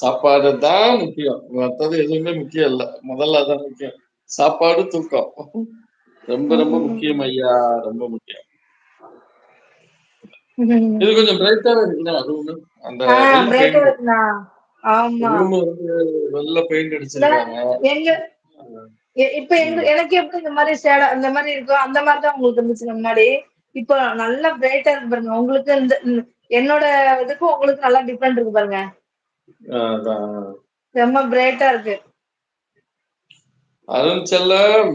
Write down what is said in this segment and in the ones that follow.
சாப்பாடு தான் முக்கியம். மத்தது எதுவுமே முக்கியம் இல்ல. முதல்ல அதான் முக்கியம். சாப்பாடு, தூக்கம். ரொம்ப ரொம்ப முக்கியம் ஐயா. ரொம்ப முக்கியம். இது கொஞ்சம் பிரைட்டாவே இருக்குண்ணா ரூமு. அந்த வெள்ள பிரைட்டா பெயிண்ட். இருக்குண்ணா. ஆமா. ரூம் வந்து வெள்ள பெயிண்ட் இல்ல, அடிச்சிருக்காங்க. எங்க இப்ப எனக்கு எப்படி இந்த மாதிரி ஷேடா இந்த மாதிரி இருக்கோ அந்த மாதிரி தான் உங்களுக்கு இருந்துச்சு முன்னாடி. இப்போ நல்லா பிரைட்டா இருக்கு பாருங்க. உங்களுக்கு என்னோட இதுக்கும் உங்களுக்கு நல்லா டிஃபரெண்ட் இருக்கு பாருங்க. அதான். செம்ம பிரைட்டா இருக்கு. அருண் செல்லம்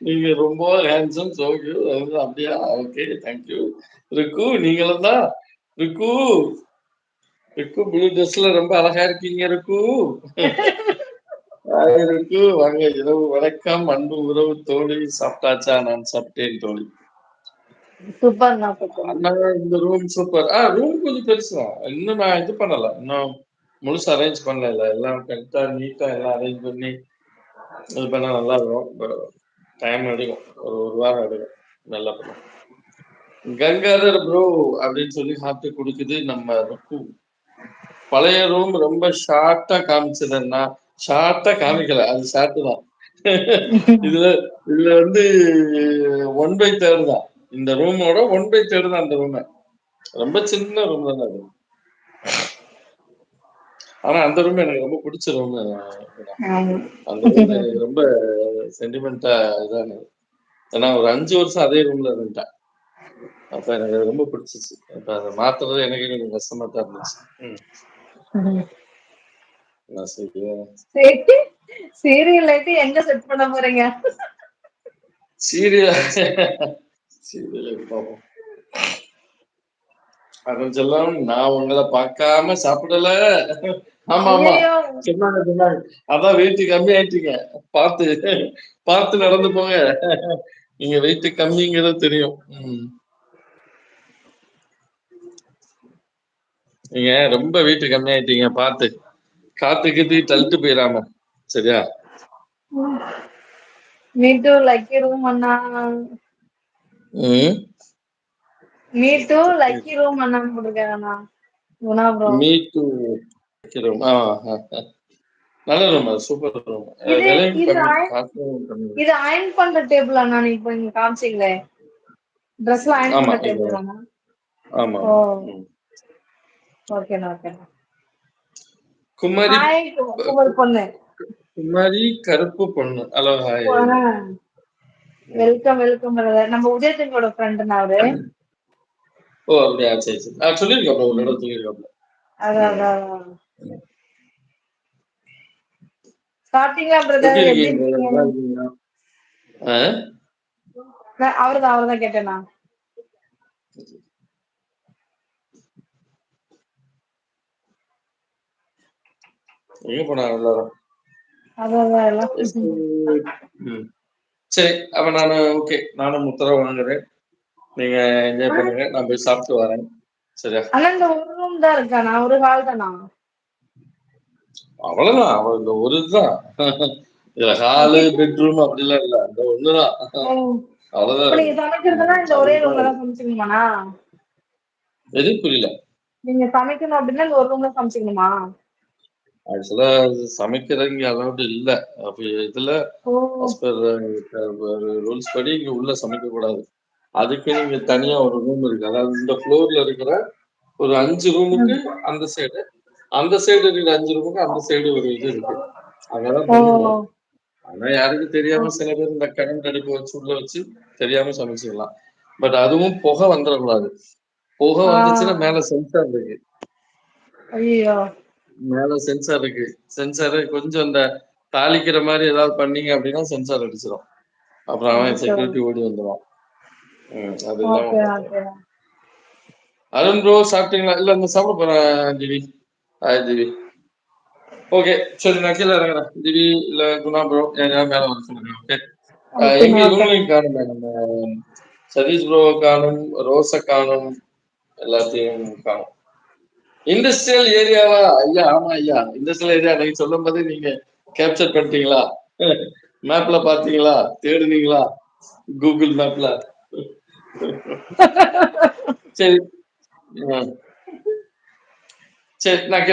நீங்க ரொம்ப ஹேண்ட்ஸம் சோ கியூட். அப்படியா? Okay, thank you. ருக்கு நீங்களும் தான். ருக்கு ருக்கு ப்ளூ ட்ரெஸ்ல ரொம்ப அழகா இருக்கீங்க ருக்கு. ஹாய் ருக்கு, வாங்க. இரவு வணக்கம் அன்பு உறவு தோழி. சாப்பிட்டாச்சா? நான் சாப்பிட்டேன் தோழி. சூப்பர்ண்ணா, சூப்பர். அண்ணா இந்த ரூம் சூப்பர். ரூம் கொஞ்சம் பெருசுதான். இன்னும் நான் இது பண்ணல. இன்னும் முழுசா அரேஞ்ச் பண்ணல. எல்லாம் கரெக்டா நீட்டா எல்லாம் அரேஞ்ச் பண்ணி இது பண்ணா நல்லா இருக்கும். டைம் எடுக்கும். ஒரு வாரம் எடுக்கும். நல்லா பண்ணும். கங்காதர் ப்ரோ அப்படின்னு சொல்லி ஹார்ட் கொடுக்குது நம்ம ருக்கு. பழைய ரூம் ரொம்ப ஷார்ட்டா காமிச்சதுன்னா ஷார்ட்டா காமிக்கல, அது ஷார்ட் தான். இதுல இதுல வந்து 1/3 தான். இந்த ரூமோட 1/3 தான் அந்த ரூம். ரொம்ப சின்ன ரூம் தானே அது. ஆனா அந்த ரூம் எனக்கு ரொம்ப பிடிச்ச ரூம். அந்த ரூம் எனக்கு ரொம்ப சென்டிமெண்டா இதானது. ஏன்னா ஒரு 5 வருஷம் அதே ரூம்ல இருந்துட்டேன். அப்ப எனக்கு ரொம்ப பிடிச்சிச்சு. அப்ப அதை மாத்துறது எனக்கு கொஞ்சம் கஷ்டமா தான் இருந்துச்சு. நான் சீரியல் எங்க செட் பண்ண போறீங்க? சீரியல் பார்ப்போம். அருண் செல்லம், நான் உங்களை பார்க்காம சாப்பிடல. ஆமா ஆமா, சொன்னாங்க சொன்னாங்க. அதான் வெயிட் கம்மி ஆயிட்டீங்க. பார்த்து பார்த்து நடந்து போங்க. நீங்க வெயிட் கம்மிங்கிறது தெரியும். நீங்க ரொம்ப வெயிட் கம்மி ஆயிட்டீங்க. பார்த்து காத்துக்கிட்டு தள்ளிட்டு போயிடாம. சரியா? Me too, lucky room அண்ணா. Me too, lucky room அண்ணா போட்டுருக்காங்கண்ணா. Guna bro. Me too, lucky room. நல்ல ரூம், சூப்பர் ரூம். விலையும் கம்மி, காசும் கம்மி. இது அயர்ன் பண்ற டேபிள் அண்ணா. நீ இப்போ இங்க காமிச்சீங்களே, ட்ரெஸ்ல அயர்ன் பண்ற டேபிள் அண்ணா. ஆமா. ஓகேண்ணா, ஓகேண்ணா. குமரி பொண்ணு. குமரி கருப்பு பொண்ணு. Hello, hi. Welcome welcome brother. நம்ம உதயத்தினோட ஃப்ரெண்ட்னா அவரு. ஓ அப்படியா? சரி சரி. சொல்லிருக்கோம் ஒரு தடவை சொல்லிருக்கோம். அதான் சாப்பிட்டீங்களா பிரதர்? எப்படி இருக்கீங்க? அவர்தான் கேட்டேனா. எங்க போனாங்க எல்லாரும்? சரி, அப்ப நானும் உத்தரவு வாங்குறேன். நீங்க என்ஜாய் பண்ணுங்க. நான் போய் சாப்பிட்டு வரேன். சரியா? ஆனா இந்த ஒரு ரூம் தான் இருக்கானா? ஒரு ஹால் தானா? அவ்வளவுதான். இந்த ஒரு இதுதான். இதுல ஹாலு பெட்ரூம் அப்படிலாம் இல்ல. அந்த ஒண்ணுதான். அவ்வளவுதான். நீங்க சமைக்கிறதுனா இந்த ஒரே ரூம்ல தான் சமைச்சுக்கணுமாண்ணா? எது புரியல? நீங்க சமைக்கணும் அப்படின்னா இந்த ஒரு ரூம்ல சமைச்சுக்கணுமா? ஆக்சுவலா சமைக்கிறவங்க அலௌட் இல்ல. அப்ப இதுல ரூல்ஸ் படி இங்க உள்ள சமைக்க கூடாது. அதுக்கு நீங்க தனியா ஒரு ரூம் இருக்கு. அதாவது இந்த ஃப்ளோர்ல இருக்கிற ஒரு 5 ரூமுக்கு அந்த சைடு, அந்த சைடு இருக்கிற 5 ரூமுக்கு அந்த சைடு ஒரு இது இருக்கு. அங்கதான் பண்ணிடுவோம். ஆனா யாருக்கும் தெரியாம சில பேர் இந்த கரண்ட் அடுப்பு வச்சு உள்ள வச்சு தெரியாம சமைச்சிடலாம். பட் அதுவும் புகை வந்துடக்கூடாது. புகை வந்துச்சுன்னா மேல சென்சார் இருக்கு. மேல சென்சார் இருக்கு. சென்சார் கொஞ்சம் இந்த தாளிக்கிற மாதிரி ஏதாவது பண்ணீங்க அப்படின்னா சென்சார் அடிச்சிடும். அப்புறம் அவன் செக்யூரிட்டி ஓடி வந்துடும். அது இல்லாம அருண் ப்ரோ சாப்பிட்டீங்களா? இல்ல இந்த சாப்பிட போறேன் திவி. திவி. ஓகே, சரி, நான் கீழே இறங்குறேன். திவி இல்ல குணா ப்ரோ எங்க மேல வர சொல்லுங்க. ஓகே. எங்க இவங்களையும் காணும், நம்ம சதீஷ் ப்ரோ காணும், ரோஸ காணும், எல்லாத்தையும் காணும். இண்டஸ்ட்ரியல் ஏரியாவா? ஐயா, ஆமா ஐயா, இண்டஸ்ட்ரியல் ஏரியா. நீங்க சொல்லும் போது நீங்க கேப்சர் பண்ணிட்டீங்களா? மேப்ல பாத்தீங்களா? தேடுனீங்களா கூகுள் மேப்ல? சரி சரி, நான்